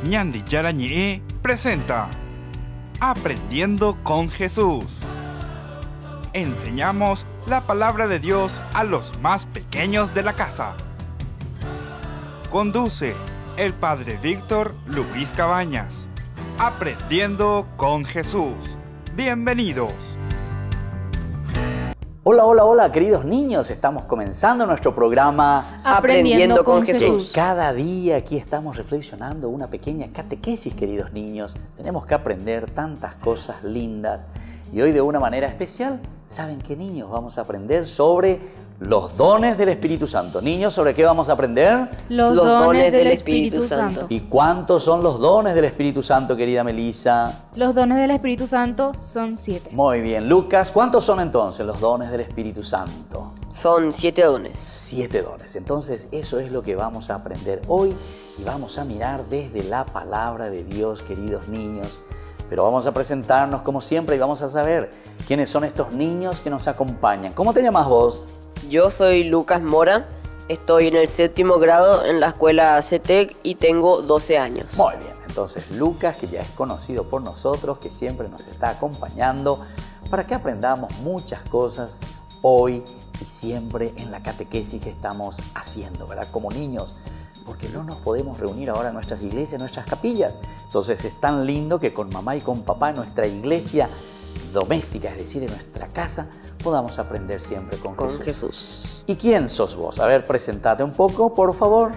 Ñandi Yarañe presenta Aprendiendo con Jesús. Enseñamos la palabra de Dios a los más pequeños de la casa. Conduce el Padre Víctor Luis Cabañas. Aprendiendo con Jesús. Bienvenidos. Hola, queridos niños. Estamos comenzando nuestro programa Aprendiendo con Jesús. Cada día aquí estamos reflexionando una pequeña catequesis, queridos niños. Tenemos que aprender tantas cosas lindas. Y hoy de una manera especial, ¿saben qué, niños? Vamos a aprender sobre los dones del Espíritu Santo. Niños, ¿sobre qué vamos a aprender? Los dones del Espíritu Santo. ¿Y cuántos son los dones del Espíritu Santo, querida Melissa? Los dones del Espíritu Santo son 7. Muy bien. Lucas, ¿cuántos son entonces los dones del Espíritu Santo? Son 7 dones. 7 dones. Entonces, eso es lo que vamos a aprender hoy y vamos a mirar desde la palabra de Dios, queridos niños. Pero vamos a presentarnos como siempre y vamos a saber quiénes son estos niños que nos acompañan. ¿Cómo te llamas vos? Yo soy Lucas Mora, estoy en el 7º grado en la escuela CETEC y tengo 12 años. Muy bien, entonces Lucas, que ya es conocido por nosotros, que siempre nos está acompañando para que aprendamos muchas cosas hoy y siempre en la catequesis que estamos haciendo, ¿verdad? Como niños, porque no nos podemos reunir ahora en nuestras iglesias, en nuestras capillas. Entonces es tan lindo que con mamá y con papá en nuestra iglesia doméstica, es decir, en nuestra casa, podamos aprender siempre con Jesús. ¿Y quién sos vos? A ver, presentate un poco, por favor.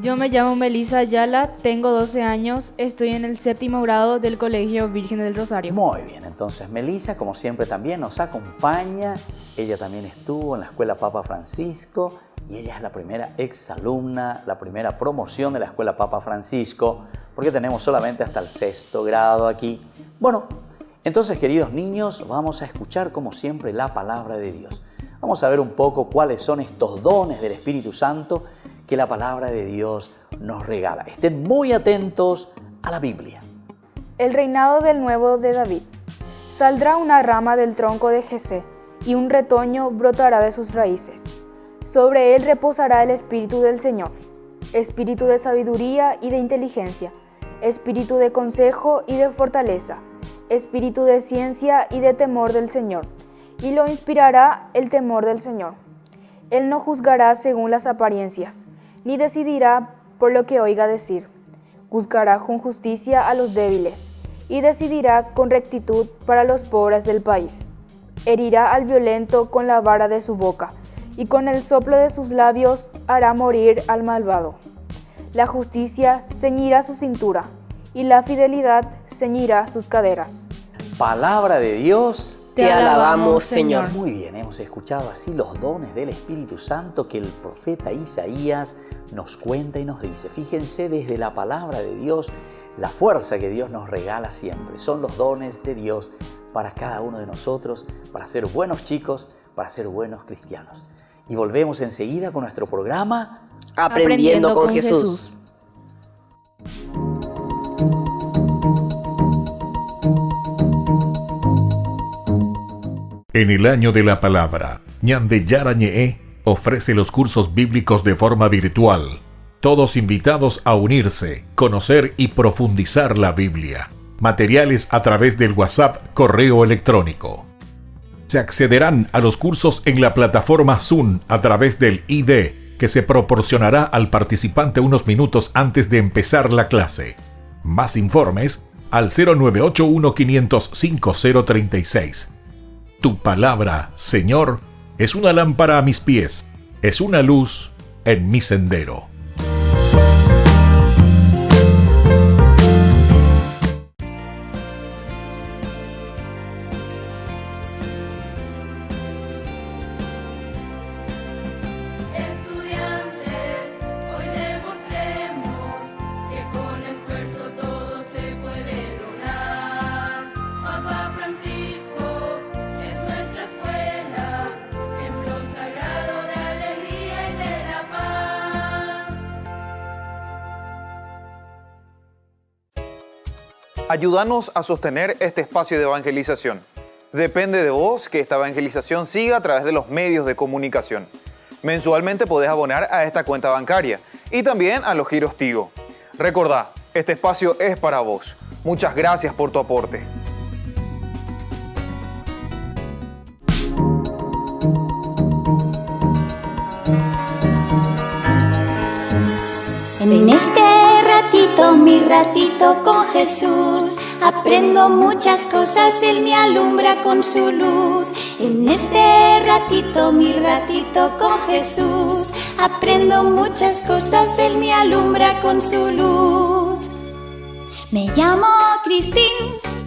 Yo me llamo Melissa Ayala, tengo 12 años, estoy en el 7º grado del Colegio Virgen del Rosario. Muy bien, entonces Melissa, como siempre, también nos acompaña. Ella también estuvo en la Escuela Papa Francisco y ella es la primera exalumna, la primera promoción de la Escuela Papa Francisco, porque tenemos solamente hasta el 6º grado aquí. Bueno, entonces, queridos niños, vamos a escuchar como siempre la palabra de Dios. Vamos a ver un poco cuáles son estos dones del Espíritu Santo que la palabra de Dios nos regala. Estén muy atentos a la Biblia. El reinado del nuevo de David. Saldrá una rama del tronco de Jesé, y un retoño brotará de sus raíces. Sobre él reposará el Espíritu del Señor, espíritu de sabiduría y de inteligencia, espíritu de consejo y de fortaleza, espíritu de ciencia y de temor del Señor, y lo inspirará el temor del Señor. Él no juzgará según las apariencias, ni decidirá por lo que oiga decir. Juzgará con justicia a los débiles, y decidirá con rectitud para los pobres del país. Herirá al violento con la vara de su boca, y con el soplo de sus labios hará morir al malvado. La justicia ceñirá su cintura, y la fidelidad ceñirá sus caderas. Palabra de Dios. Te alabamos, Señor. Muy bien, hemos escuchado así los dones del Espíritu Santo que el profeta Isaías nos cuenta y nos dice. Fíjense desde la palabra de Dios, la fuerza que Dios nos regala siempre. Son los dones de Dios para cada uno de nosotros, para ser buenos chicos, para ser buenos cristianos. Y volvemos enseguida con nuestro programa Aprendiendo con Jesús. En el año de la palabra, Ñande Yarañe ofrece los cursos bíblicos de forma virtual. Todos invitados a unirse, conocer y profundizar la Biblia. Materiales a través del WhatsApp, correo electrónico. Se accederán a los cursos en la plataforma Zoom a través del ID, que se proporcionará al participante unos minutos antes de empezar la clase. Más informes al 0981 505 036. Tu palabra, Señor, es una lámpara a mis pies, es una luz en mi sendero. Ayúdanos a sostener este espacio de evangelización. Depende de vos que esta evangelización siga a través de los medios de comunicación. Mensualmente podés abonar a esta cuenta bancaria y también a los giros Tigo. Recordá, Este espacio es para vos. Muchas gracias por tu aporte. En este ratito, mi ratito con Jesús, aprendo muchas cosas, Él me alumbra con su luz. En este ratito, mi ratito con Jesús, aprendo muchas cosas, Él me alumbra con su luz. Me llamo Cristín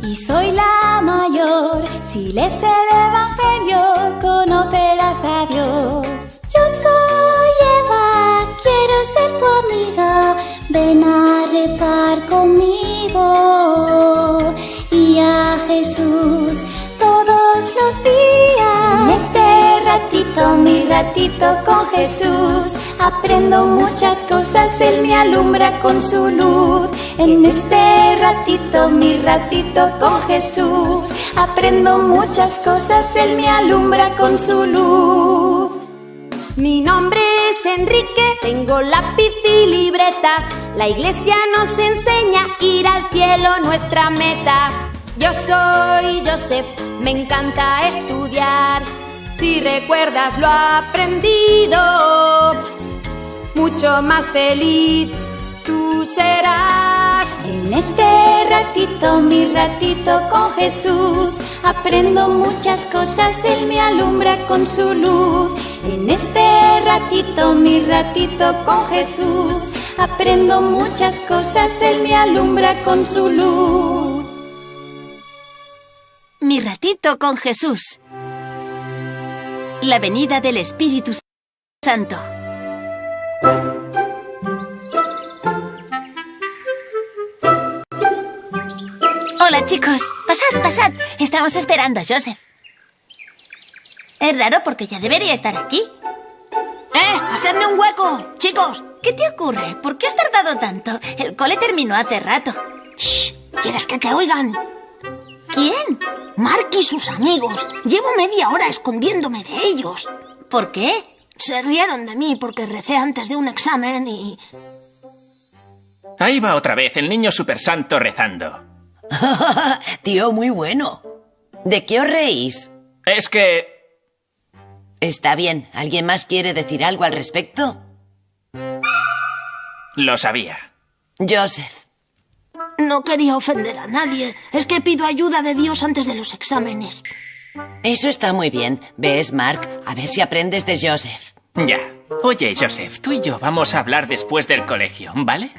y soy la mayor. Si lees el Evangelio, conocerás a Dios. Yo soy Eva, quiero ser tu amiga. Ven a rezar conmigo y a Jesús todos los días. En este ratito, mi ratito con Jesús, aprendo muchas cosas, Él me alumbra con su luz. En este ratito, mi ratito con Jesús, aprendo muchas cosas, Él me alumbra con su luz. Mi nombre es Enrique, tengo lápiz y libreta. La iglesia nos enseña a ir al cielo, nuestra meta. Yo soy Joseph, me encanta estudiar. Si recuerdas lo aprendido, mucho más feliz tú serás. En este ratito, mi ratito con Jesús, aprendo muchas cosas, Él me alumbra con su luz. En este ratito, mi ratito con Jesús, aprendo muchas cosas, Él me alumbra con su luz. Mi ratito con Jesús. La venida del Espíritu Santo. Hola, chicos. Pasad, pasad. Estamos esperando a Joseph. Es raro porque ya debería estar aquí. ¡Hacedme un hueco, chicos! ¿Qué te ocurre? ¿Por qué has tardado tanto? El cole terminó hace rato. ¡Shh! ¿Quieres que te oigan? ¿Quién? Mark y sus amigos. Llevo media hora escondiéndome de ellos. ¿Por qué? Se rieron de mí porque recé antes de un examen y... Ahí va otra vez el niño supersanto rezando. Tío, muy bueno. ¿De qué os reís? Es que... Está bien. ¿Alguien más quiere decir algo al respecto? Lo sabía. Joseph. No quería ofender a nadie. Es que pido ayuda de Dios antes de los exámenes. Eso está muy bien. ¿Ves, Mark? A ver si aprendes de Joseph. Ya. Oye, Joseph, tú y yo vamos a hablar después del colegio, ¿vale?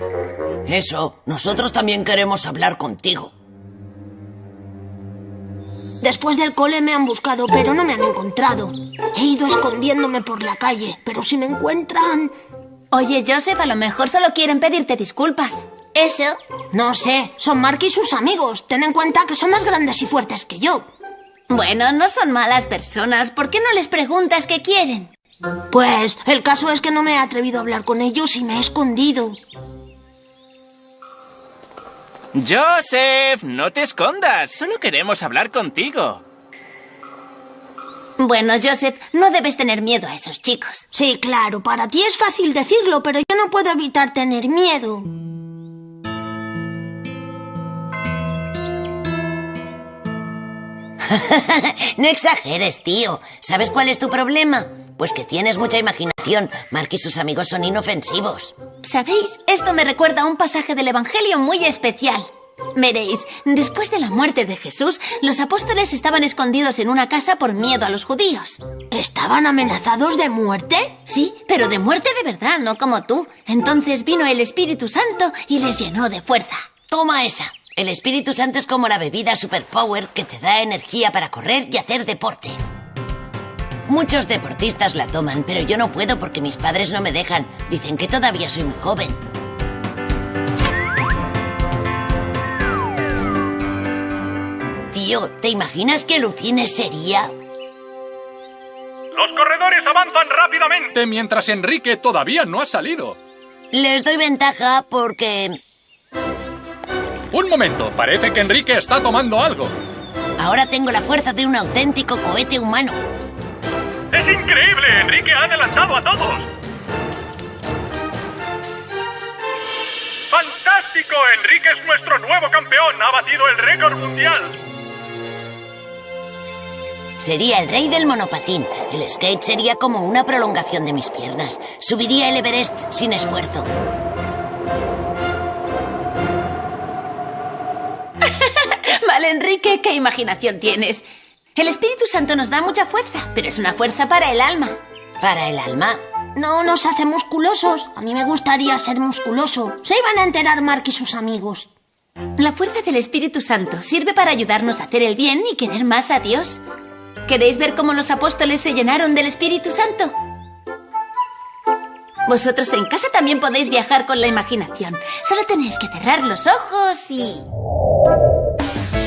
Eso. Nosotros también queremos hablar contigo. Después del cole me han buscado, pero no me han encontrado. He ido escondiéndome por la calle, pero si me encuentran... Oye, Joseph, a lo mejor solo quieren pedirte disculpas. ¿Eso? No sé, son Mark y sus amigos. Ten en cuenta que son más grandes y fuertes que yo. Bueno, no son malas personas. ¿Por qué no les preguntas qué quieren? Pues el caso es que no me he atrevido a hablar con ellos y me he escondido. Joseph, no te escondas. Solo queremos hablar contigo. Bueno, Joseph, no debes tener miedo a esos chicos. Sí, claro, para ti es fácil decirlo, pero yo no puedo evitar tener miedo. No exageres, tío. ¿Sabes cuál es tu problema? Pues que tienes mucha imaginación. Mark y sus amigos son inofensivos. ¿Sabéis? Esto me recuerda a un pasaje del Evangelio muy especial. Veréis, después de la muerte de Jesús, los apóstoles estaban escondidos en una casa por miedo a los judíos. ¿Estaban amenazados de muerte? Sí, pero de muerte de verdad, no como tú. Entonces vino el Espíritu Santo y les llenó de fuerza. Toma esa. El Espíritu Santo es como la bebida Superpower que te da energía para correr y hacer deporte. Muchos deportistas la toman, pero yo no puedo porque mis padres no me dejan. Dicen que todavía soy muy joven. Tío, ¿te imaginas qué alucines sería? Los corredores avanzan rápidamente mientras Enrique todavía no ha salido. Les doy ventaja porque... Un momento, parece que Enrique está tomando algo. Ahora tengo la fuerza de un auténtico cohete humano. ¡Es increíble! ¡Enrique ha adelantado a todos! ¡Fantástico! México, Enrique es nuestro nuevo campeón. Ha batido el récord mundial. Sería el rey del monopatín. El skate sería como una prolongación de mis piernas. Subiría el Everest sin esfuerzo. Vale, Enrique, ¿qué imaginación tienes? El Espíritu Santo nos da mucha fuerza, pero es una fuerza para el alma. ¿Para el alma? No nos hace musculosos. A mí me gustaría ser musculoso. Se iban a enterar Mark y sus amigos. La fuerza del Espíritu Santo sirve para ayudarnos a hacer el bien y querer más a Dios. ¿Queréis ver cómo los apóstoles se llenaron del Espíritu Santo? Vosotros en casa también podéis viajar con la imaginación. Solo tenéis que cerrar los ojos y...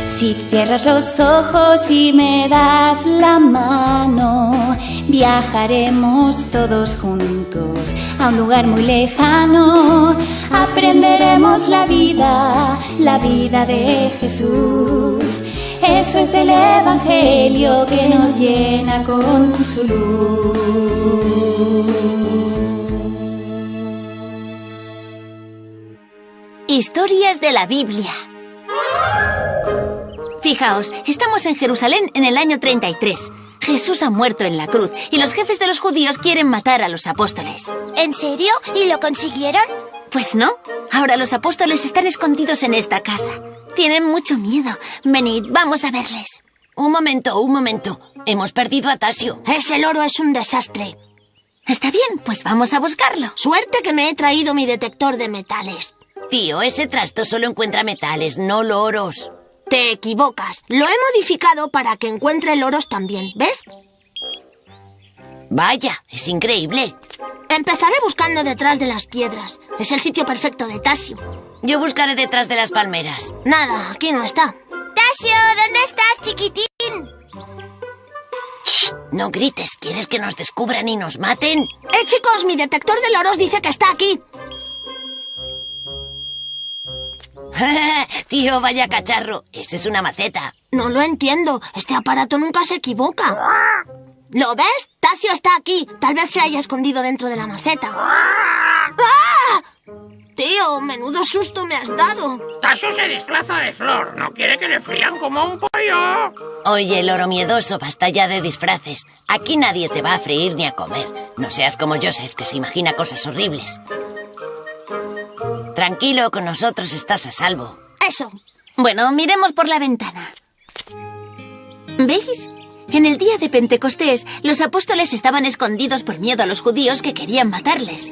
Si cierras los ojos y me das la mano, viajaremos todos juntos a un lugar muy lejano. Aprenderemos la vida de Jesús. Eso es el Evangelio que nos llena con su luz. Historias de la Biblia. Fijaos, estamos en Jerusalén en el año 33. Jesús ha muerto en la cruz y los jefes de los judíos quieren matar a los apóstoles. ¿En serio? ¿Y lo consiguieron? Pues no. Ahora los apóstoles están escondidos en esta casa. Tienen mucho miedo. Venid, vamos a verles. Un momento. Hemos perdido a Tasio. Ese loro es un desastre. Está bien, pues vamos a buscarlo. Suerte que me he traído mi detector de metales. Tío, ese trasto solo encuentra metales, no loros. Te equivocas. Lo he modificado para que encuentre loros también, ¿ves? Vaya, es increíble. Empezaré buscando detrás de las piedras. Es el sitio perfecto de Tasio. Yo buscaré detrás de las palmeras. Nada, aquí no está. Tasio, ¿dónde estás, chiquitín? Shh, no grites. ¿Quieres que nos descubran y nos maten? Chicos, mi detector de loros dice que está aquí. Tío, vaya cacharro. Eso es una maceta. No lo entiendo. Este aparato nunca se equivoca. ¿Lo ves? Tasio está aquí. Tal vez se haya escondido dentro de la maceta. ¡Ah! Tío, menudo susto me has dado. Tasio se disfraza de flor. No quiere que le frían como un pollo. Oye, loro miedoso, basta ya de disfraces. Aquí nadie te va a freír ni a comer. No seas como Joseph, que se imagina cosas horribles. Tranquilo, con nosotros estás a salvo. Eso. Bueno, miremos por la ventana. ¿Veis? En el día de Pentecostés, los apóstoles estaban escondidos por miedo a los judíos que querían matarles.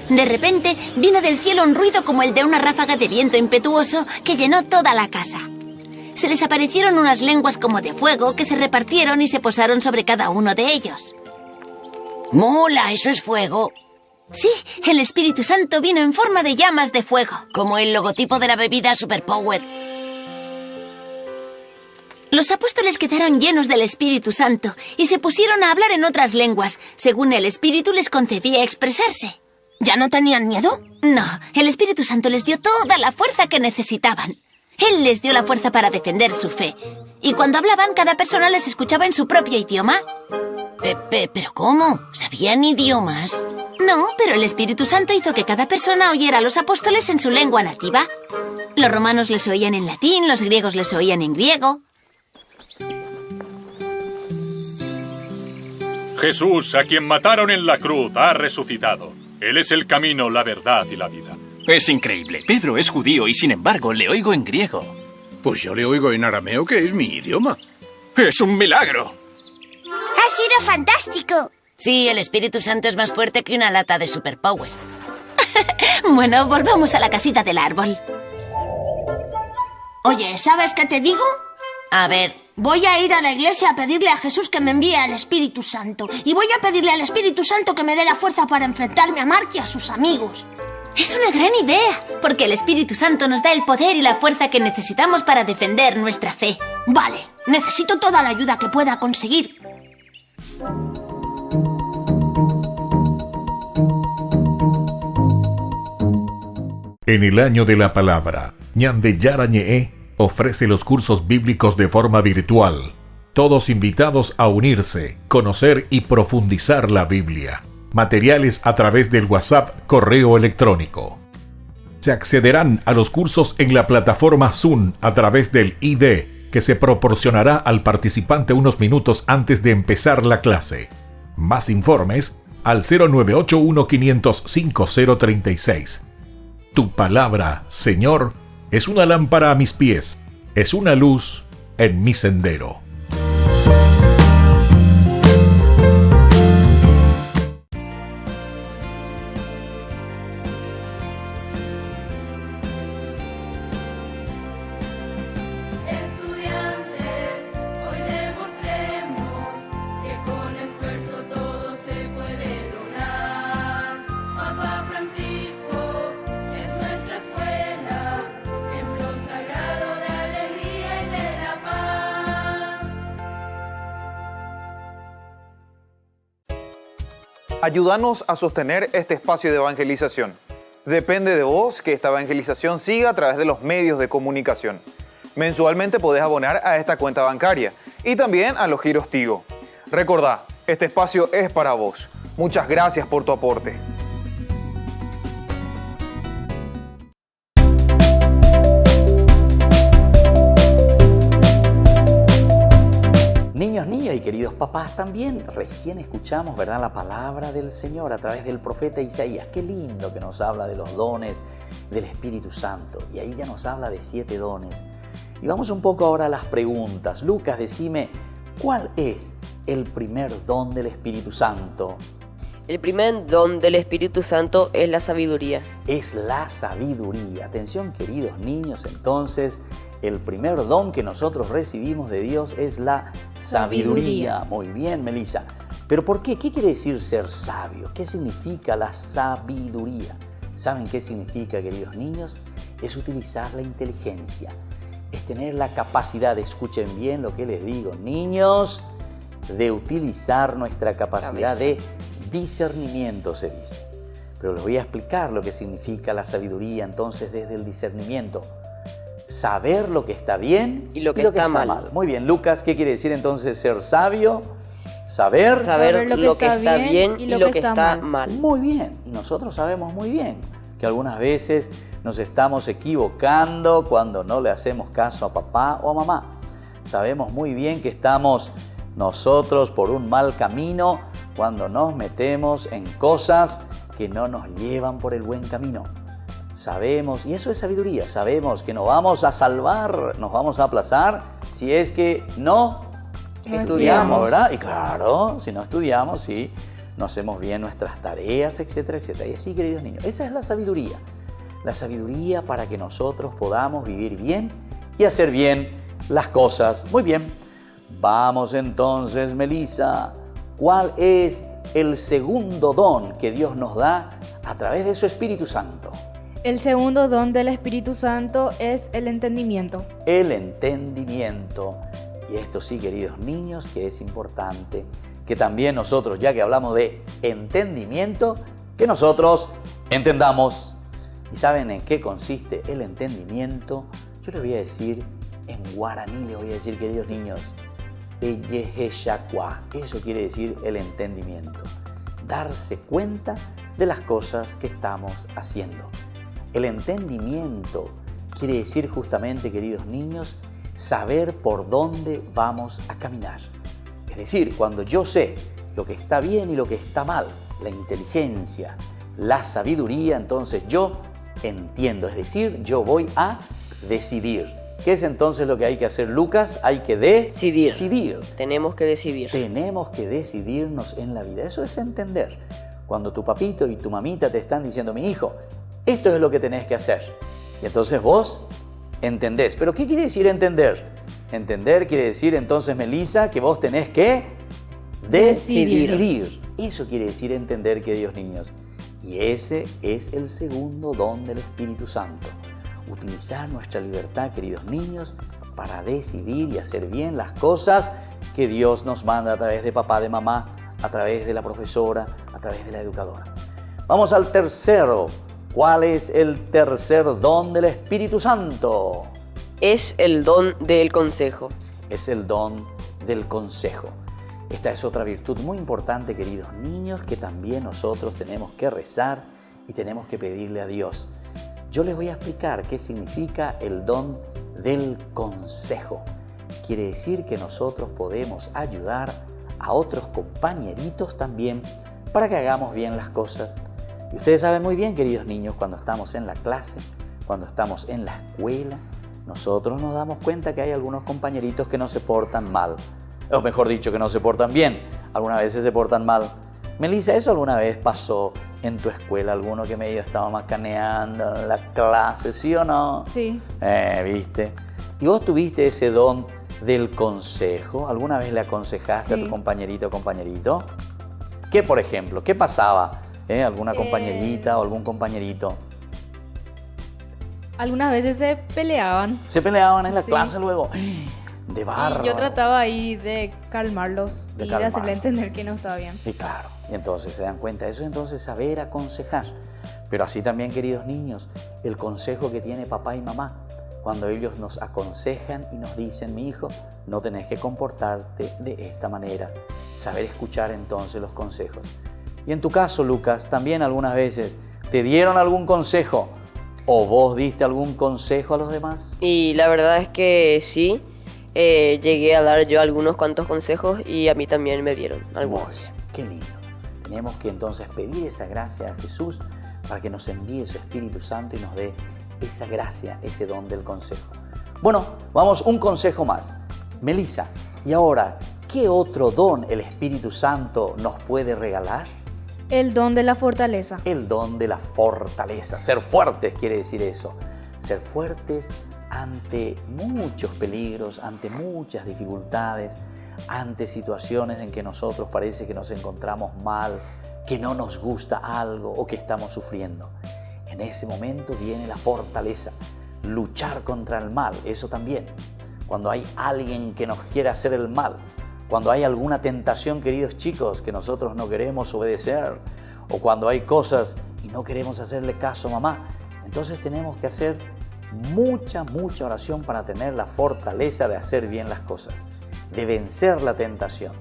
De repente, vino del cielo un ruido como el de una ráfaga de viento impetuoso que llenó toda la casa. Se les aparecieron unas lenguas como de fuego que se repartieron y se posaron sobre cada uno de ellos. ¡Mola! ¿Eso es fuego? Sí, el Espíritu Santo vino en forma de llamas de fuego. Como el logotipo de la bebida Superpower. Los apóstoles quedaron llenos del Espíritu Santo y se pusieron a hablar en otras lenguas, según el Espíritu les concedía expresarse. ¿Ya no tenían miedo? No, el Espíritu Santo les dio toda la fuerza que necesitaban. Él les dio la fuerza para defender su fe. Y cuando hablaban, cada persona les escuchaba en su propio idioma. ¿Pero cómo? ¿Sabían idiomas? No, pero el Espíritu Santo hizo que cada persona oyera a los apóstoles en su lengua nativa. Los romanos les oían en latín, los griegos les oían en griego. Jesús, a quien mataron en la cruz, ha resucitado. Él es el camino, la verdad y la vida. Es increíble. Pedro es judío y sin embargo le oigo en griego. Pues yo le oigo en arameo, que es mi idioma. ¡Es un milagro! ¡Ha sido fantástico! Sí, el Espíritu Santo es más fuerte que una lata de Superpower. Bueno, volvamos a la casita del árbol. Oye, ¿sabes qué te digo? A ver. Voy a ir a la iglesia a pedirle a Jesús que me envíe al Espíritu Santo. Y voy a pedirle al Espíritu Santo que me dé la fuerza para enfrentarme a Mark y a sus amigos. Es una gran idea, porque el Espíritu Santo nos da el poder y la fuerza que necesitamos para defender nuestra fe. Vale, necesito toda la ayuda que pueda conseguir. En el año de la palabra, Ñande Yarañe ofrece los cursos bíblicos de forma virtual. Todos invitados a unirse, conocer y profundizar la Biblia. Materiales a través del WhatsApp correo electrónico Se accederán a los cursos en la plataforma Zoom a través del ID que se proporcionará al participante unos minutos antes de empezar la clase. Más informes al 0981-500-5036. Tu palabra, Señor, es una lámpara a mis pies, es una luz en mi sendero. Ayúdanos a sostener este espacio de evangelización. Depende de vos que esta evangelización siga a través de los medios de comunicación. Mensualmente podés abonar a esta cuenta bancaria y también a los giros Tigo. Recordá, este espacio es para vos. Muchas gracias por tu aporte. Niños y queridos papás también, recién escuchamos, ¿verdad?, la palabra del Señor a través del profeta Isaías. Qué lindo que nos habla de los dones del Espíritu Santo. Y ahí ya nos habla de 7 dones. Y vamos un poco ahora a las preguntas. Lucas, decime, ¿cuál es el primer don del Espíritu Santo? El primer don del Espíritu Santo es la sabiduría. Es la sabiduría. Atención, queridos niños, entonces, el primer don que nosotros recibimos de Dios es la sabiduría. Muy bien, Melissa. ¿Pero por qué? ¿Qué quiere decir ser sabio? ¿Qué significa la sabiduría? ¿Saben qué significa, queridos niños? Es utilizar la inteligencia. Es tener la capacidad, escuchen bien lo que les digo, niños, de utilizar nuestra capacidad de discernimiento, se dice. Pero les voy a explicar lo que significa la sabiduría entonces desde el discernimiento. Saber lo que está bien y lo que está mal. Muy bien, Lucas, ¿qué quiere decir entonces ser sabio? Saber lo que está bien y lo que está mal. Muy bien, y nosotros sabemos muy bien que algunas veces nos estamos equivocando cuando no le hacemos caso a papá o a mamá. Sabemos muy bien que estamos nosotros por un mal camino cuando nos metemos en cosas que no nos llevan por el buen camino. Sabemos, y eso es sabiduría, sabemos que nos vamos a salvar, nos vamos a aplazar si es que no estudiamos, ¿verdad? Y claro, si no estudiamos, sí, no hacemos bien nuestras tareas, etcétera, etcétera. Y así, queridos niños, esa es la sabiduría. La sabiduría para que nosotros podamos vivir bien y hacer bien las cosas. Muy bien, vamos entonces, Melissa, ¿cuál es el segundo don que Dios nos da a través de su Espíritu Santo? El segundo don del Espíritu Santo es el entendimiento. El entendimiento. Y esto sí, queridos niños, que es importante que también nosotros, ya que hablamos de entendimiento, que nosotros entendamos. ¿Y saben en qué consiste el entendimiento? Yo les voy a decir, en guaraní les voy a decir, queridos niños, Eyeheshakwa. Eso quiere decir el entendimiento. Darse cuenta de las cosas que estamos haciendo. El entendimiento quiere decir justamente, queridos niños, saber por dónde vamos a caminar. Es decir, cuando yo sé lo que está bien y lo que está mal, la inteligencia, la sabiduría, entonces yo entiendo, es decir, yo voy a decidir. ¿Qué es entonces lo que hay que hacer, Lucas? Hay que decidir. Tenemos que decidir. Tenemos que decidirnos en la vida. Eso es entender. Cuando tu papito y tu mamita te están diciendo, mi hijo, esto es lo que tenés que hacer. Y entonces vos entendés. ¿Pero qué quiere decir entender? Entender quiere decir entonces, Melissa, que vos tenés que decidir. Eso quiere decir entender, queridos niños. Y ese es el segundo don del Espíritu Santo. Utilizar nuestra libertad, queridos niños, para decidir y hacer bien las cosas que Dios nos manda a través de papá, de mamá, a través de la profesora, a través de la educadora. Vamos al tercero. ¿Cuál es el tercer don del Espíritu Santo? Es el don del consejo. Es el don del consejo. Esta es otra virtud muy importante, queridos niños, que también nosotros tenemos que rezar y tenemos que pedirle a Dios. yo les voy a explicar qué significa el don del consejo. Quiere decir que nosotros podemos ayudar a otros compañeritos también para que hagamos bien las cosas. Y ustedes saben muy bien, queridos niños, cuando estamos en la clase, cuando estamos en la escuela, nosotros nos damos cuenta que hay algunos compañeritos que no se portan mal. O mejor dicho, que no se portan bien. Algunas veces se portan mal. Melissa, ¿eso alguna vez pasó en tu escuela? ¿Alguno que medio estaba macaneando en la clase, sí o no? Sí. ¿Viste? ¿Y vos tuviste ese don del consejo? ¿Alguna vez le aconsejaste a tu compañerito o compañerito? ¿Qué, por ejemplo? ¿Qué pasaba? ¿Alguna compañerita o algún compañerito? Algunas veces se peleaban. ¿Se peleaban en la clase luego? De barro. Y yo trataba ahí de calmarlos y de hacerle entender que no estaba bien. Y claro, y entonces se dan cuenta. Eso es entonces saber aconsejar. Pero así también, queridos niños, el consejo que tiene papá y mamá, cuando ellos nos aconsejan y nos dicen, mi hijo, no tenés que comportarte de esta manera. Saber escuchar entonces los consejos. Y en tu caso, Lucas, también algunas veces te dieron algún consejo o vos diste algún consejo a los demás. Y la verdad es que sí, llegué a dar yo algunos cuantos consejos y a mí también me dieron algunos. Qué lindo. Tenemos que entonces pedir esa gracia a Jesús para que nos envíe su Espíritu Santo y nos dé esa gracia, ese don del consejo. Bueno, vamos, un consejo más. Melissa, y ahora, ¿qué otro don el Espíritu Santo nos puede regalar? El don de la fortaleza. El don de la fortaleza. Ser fuertes quiere decir eso. Ser fuertes ante muchos peligros, ante muchas dificultades, ante situaciones en que nosotros parece que nos encontramos mal, que no nos gusta algo o que estamos sufriendo. En ese momento viene la fortaleza. Luchar contra el mal, eso también. Cuando hay alguien que nos quiere hacer el mal, cuando hay alguna tentación, queridos chicos, que nosotros no queremos obedecer, o cuando hay cosas y no queremos hacerle caso a mamá, entonces tenemos que hacer mucha oración para tener la fortaleza de hacer bien las cosas, de vencer la tentación,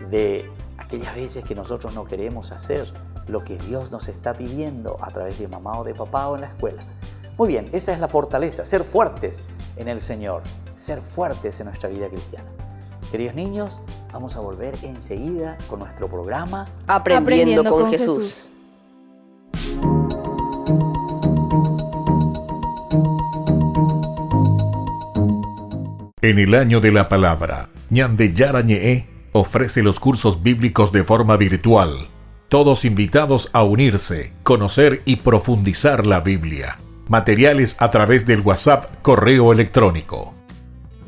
de aquellas veces que nosotros no queremos hacer lo que Dios nos está pidiendo a través de mamá o de papá o en la escuela. Muy bien, esa es la fortaleza, ser fuertes en el Señor, ser fuertes en nuestra vida cristiana. Queridos niños, vamos a volver enseguida con nuestro programa Aprendiendo con Jesús. En el año de la palabra, Ñandeyara Ñe'e ofrece los cursos bíblicos de forma virtual. Todos invitados a unirse, conocer y profundizar la Biblia. Materiales a través del WhatsApp, correo electrónico.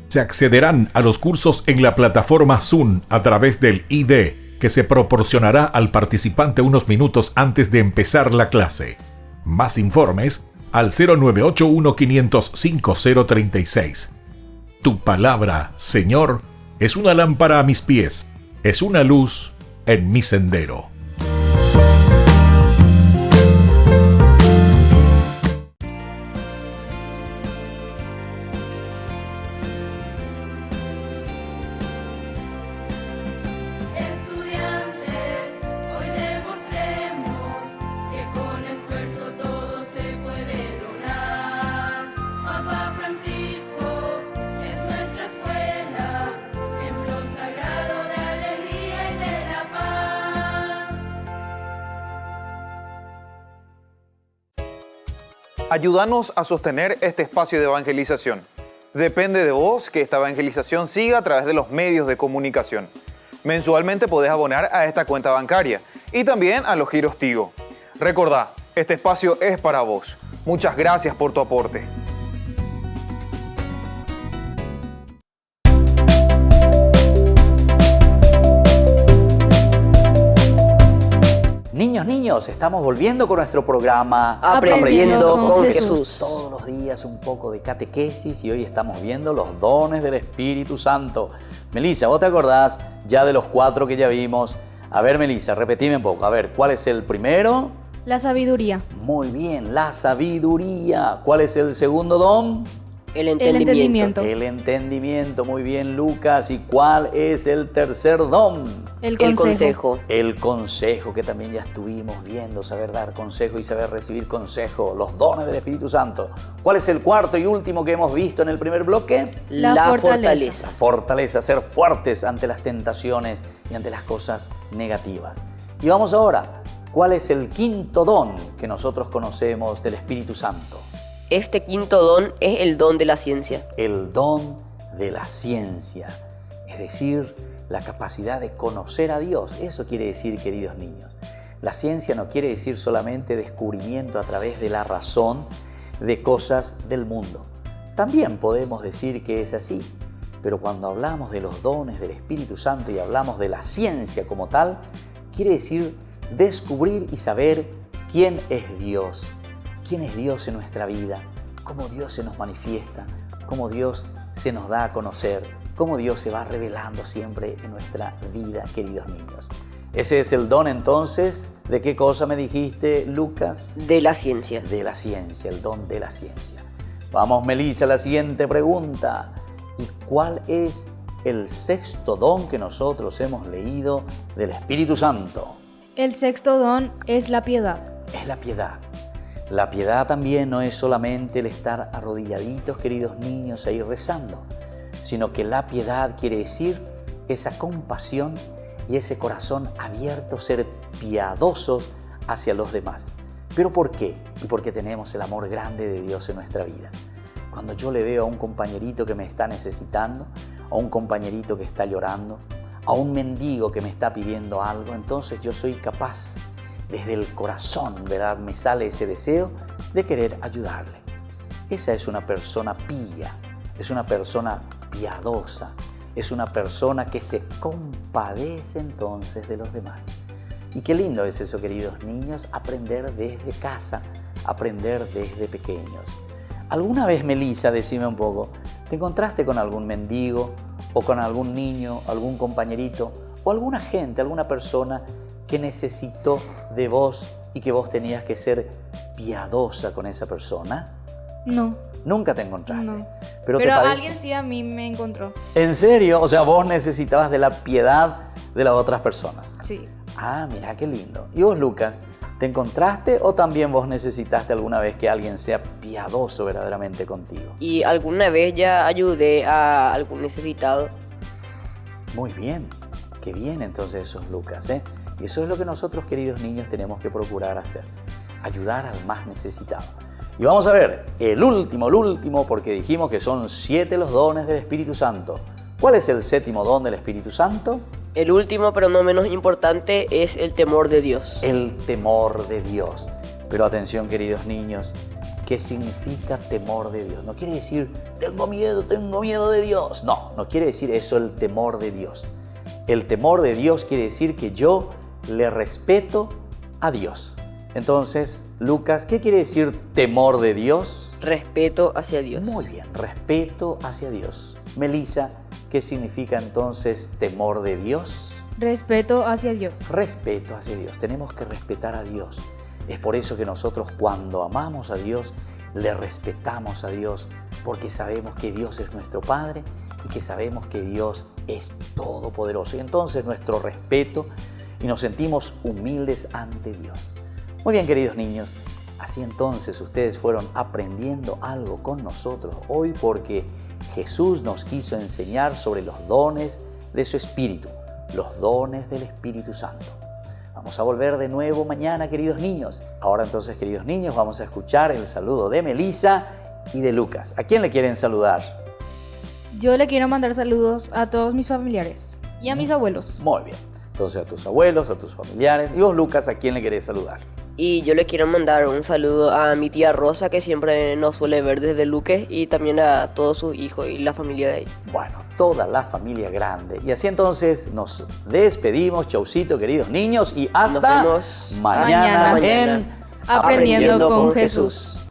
Se accederán a los cursos en la plataforma Zoom a través del ID que se proporcionará al participante unos minutos antes de empezar la clase. Más informes al 0981-500-5036. Tu palabra, Señor, es una lámpara a mis pies, es una luz en mi sendero. Ayúdanos a sostener este espacio de evangelización. Depende de vos que esta evangelización siga a través de los medios de comunicación. Mensualmente podés abonar a esta cuenta bancaria y también a los giros Tigo. Recordá, este espacio es para vos. Muchas gracias por tu aporte. Niños, estamos volviendo con nuestro programa Aprendiendo con Jesús. Todos los días un poco de catequesis y hoy estamos viendo los dones del Espíritu Santo. Melissa, ¿vos te acordás ya de los 4 que ya vimos? A ver, Melissa, repetime un poco. A ver, ¿cuál es el primero? La sabiduría. Muy bien, la sabiduría. ¿Cuál es el segundo don? El entendimiento. El entendimiento, muy bien, Lucas. ¿Y cuál es el tercer don? El consejo. El consejo, que también ya estuvimos viendo, saber dar consejo y saber recibir consejo, los dones del Espíritu Santo. ¿Cuál es el cuarto y último que hemos visto en el primer bloque? La fortaleza. La fortaleza, ser fuertes ante las tentaciones y ante las cosas negativas. Y vamos ahora, ¿cuál es el quinto don que nosotros conocemos del Espíritu Santo? Este quinto don es el don de la ciencia. El don de la ciencia, es decir, la capacidad de conocer a Dios. Eso quiere decir, queridos niños. La ciencia no quiere decir solamente descubrimiento a través de la razón de cosas del mundo. También podemos decir que es así, pero cuando hablamos de los dones del Espíritu Santo y hablamos de la ciencia como tal, quiere decir descubrir y saber quién es Dios. ¿Quién es Dios en nuestra vida? ¿Cómo Dios se nos manifiesta? ¿Cómo Dios se nos da a conocer? ¿Cómo Dios se va revelando siempre en nuestra vida, queridos niños? Ese es el don entonces. ¿De qué cosa me dijiste, Lucas? De la ciencia. De la ciencia, el don de la ciencia. Vamos, Melissa, a la siguiente pregunta. ¿Y cuál es el sexto don que nosotros hemos leído del Espíritu Santo? El sexto don es la piedad. Es la piedad. La piedad también no es solamente el estar arrodilladitos, queridos niños, ahí rezando, sino que la piedad quiere decir esa compasión y ese corazón abierto, ser piadosos hacia los demás. ¿Pero por qué? Y porque tenemos el amor grande de Dios en nuestra vida. Cuando yo le veo a un compañerito que me está necesitando, a un compañerito que está llorando, a un mendigo que me está pidiendo algo, entonces yo soy capaz, desde el corazón, ¿verdad?, me sale ese deseo de querer ayudarle. Esa es una persona pía, es una persona piadosa, es una persona que se compadece entonces de los demás. Y qué lindo es eso, queridos niños, aprender desde casa, aprender desde pequeños. ¿Alguna vez, Melissa, decime un poco, te encontraste con algún mendigo o con algún niño, algún compañerito o alguna gente, alguna persona que necesitó de vos y que vos tenías que ser piadosa con esa persona? No. Nunca te encontraste. No. Pero ¿te parece? alguien sí a mí me encontró. ¿En serio? O sea, vos necesitabas de la piedad de las otras personas. Sí. Ah, mira qué lindo. ¿Y vos, Lucas, te encontraste o también vos necesitaste alguna vez que alguien sea piadoso verdaderamente contigo? Y alguna vez ya ayudé a algún necesitado. Muy bien. Qué bien entonces eso, Lucas, ¿eh? Y eso es lo que nosotros, queridos niños, tenemos que procurar hacer. Ayudar al más necesitado. Y vamos a ver, el último, porque dijimos que son 7 los dones del Espíritu Santo. ¿Cuál es el séptimo don del Espíritu Santo? El último, pero no menos importante, es el temor de Dios. El temor de Dios. Pero atención, queridos niños, ¿qué significa temor de Dios? No quiere decir, tengo miedo de Dios. No, no quiere decir eso el temor de Dios. El temor de Dios quiere decir que yo le respeto a Dios. Entonces, Lucas, ¿qué quiere decir temor de Dios? Respeto hacia Dios. Muy bien, respeto hacia Dios. Melissa, ¿qué significa entonces temor de Dios? Respeto hacia Dios. Respeto hacia Dios. Tenemos que respetar a Dios. Es por eso que nosotros, cuando amamos a Dios, le respetamos a Dios, porque sabemos que Dios es nuestro Padre y que sabemos que Dios es todopoderoso. Y entonces nuestro respeto, y nos sentimos humildes ante Dios. Muy bien, queridos niños, así entonces ustedes fueron aprendiendo algo con nosotros hoy, porque Jesús nos quiso enseñar sobre los dones de su Espíritu, los dones del Espíritu Santo. Vamos a volver de nuevo mañana, queridos niños. Ahora entonces, queridos niños, vamos a escuchar el saludo de Melissa y de Lucas. ¿A quién le quieren saludar? Yo le quiero mandar saludos a todos mis familiares y a mis abuelos. Muy bien. Entonces a tus abuelos, a tus familiares. Y vos, Lucas, ¿a quién le querés saludar? Y yo le quiero mandar un saludo a mi tía Rosa, que siempre nos suele ver desde Luque, y también a todos sus hijos y la familia de ahí. Bueno, toda la familia grande. Y así entonces nos despedimos. Chaucito, queridos niños, y hasta nos vemos mañana en Aprendiendo con Jesús.